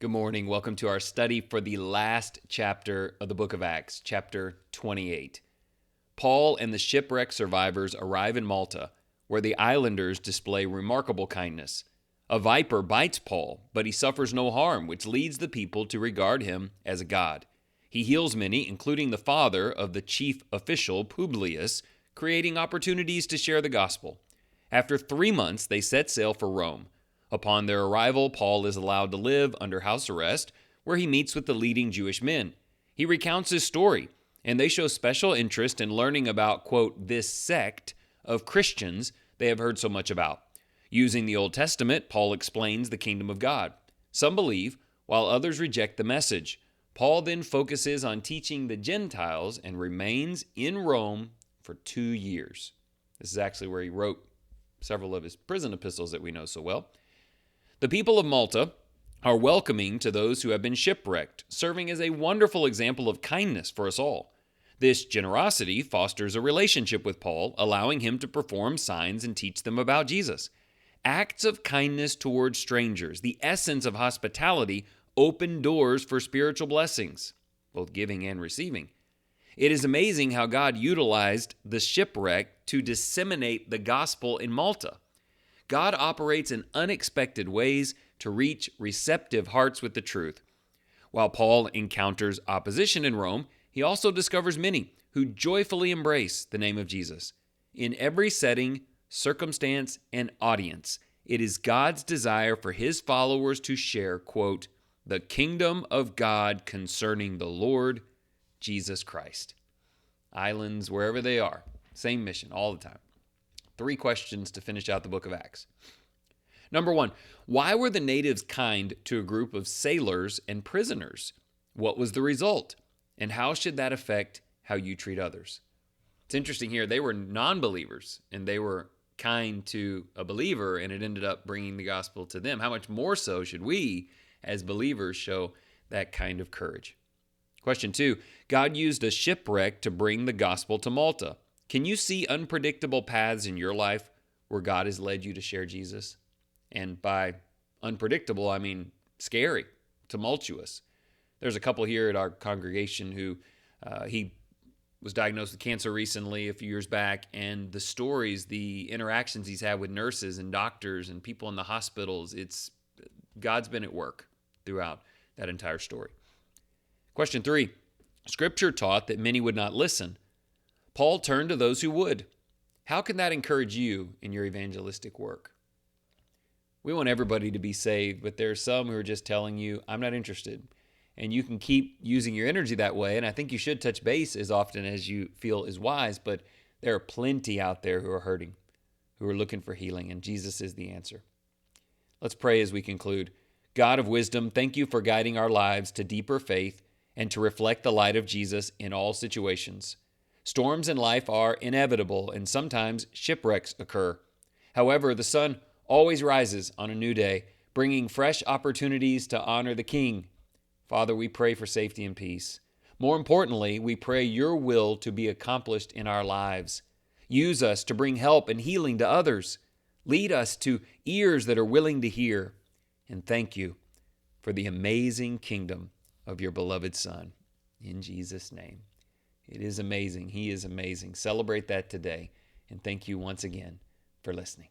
Good morning. Welcome to our study for the last chapter of the book of Acts, chapter 28. Paul and the shipwreck survivors arrive in Malta, where the islanders display remarkable kindness. A viper bites Paul, but he suffers no harm, which leads the people to regard him as a god. He heals many, including the father of the chief official, Publius, creating opportunities to share the gospel. After 3 months, they set sail for Rome. Upon their arrival, Paul is allowed to live under house arrest, where he meets with the leading Jewish men. He recounts his story, and they show special interest in learning about, quote, this sect of Christians they have heard so much about. Using the Old Testament, Paul explains the kingdom of God. Some believe, while others reject the message. Paul then focuses on teaching the Gentiles and remains in Rome for 2 years. This is actually where he wrote several of his prison epistles that we know so well. The people of Malta are welcoming to those who have been shipwrecked, serving as a wonderful example of kindness for us all. This generosity fosters a relationship with Paul, allowing him to perform signs and teach them about Jesus. Acts of kindness towards strangers, the essence of hospitality, open doors for spiritual blessings, both giving and receiving. It is amazing how God utilized the shipwreck to disseminate the gospel in Malta. God operates in unexpected ways to reach receptive hearts with the truth. While Paul encounters opposition in Rome, he also discovers many who joyfully embrace the name of Jesus. In every setting, circumstance, and audience, it is God's desire for his followers to share, quote, the kingdom of God concerning the Lord Jesus Christ. Islands, wherever they are, same mission all the time. 3 questions to finish out the book of Acts. Number 1, why were the natives kind to a group of sailors and prisoners? What was the result? And how should that affect how you treat others? It's interesting here, they were non-believers and they were kind to a believer, and it ended up bringing the gospel to them. How much more so should we as believers show that kind of courage? Question 2, God used a shipwreck to bring the gospel to Malta. Can you see unpredictable paths in your life where God has led you to share Jesus? And by unpredictable, I mean scary, tumultuous. There's a couple here at our congregation who he was diagnosed with cancer recently, a few years back, and the stories, the interactions he's had with nurses and doctors and people in the hospitals, God's been at work throughout that entire story. Question 3, Scripture taught that many would not listen. Paul turned to those who would. How can that encourage you in your evangelistic work? We want everybody to be saved, but there are some who are just telling you, I'm not interested. And you can keep using your energy that way, and I think you should touch base as often as you feel is wise, but there are plenty out there who are hurting, who are looking for healing, and Jesus is the answer. Let's pray as we conclude. God of wisdom, thank you for guiding our lives to deeper faith and to reflect the light of Jesus in all situations. Storms in life are inevitable, and sometimes shipwrecks occur. However, the sun always rises on a new day, bringing fresh opportunities to honor the King. Father, we pray for safety and peace. More importantly, we pray your will to be accomplished in our lives. Use us to bring help and healing to others. Lead us to ears that are willing to hear. And thank you for the amazing kingdom of your beloved Son. In Jesus' name. It is amazing. He is amazing. Celebrate that today. And thank you once again for listening.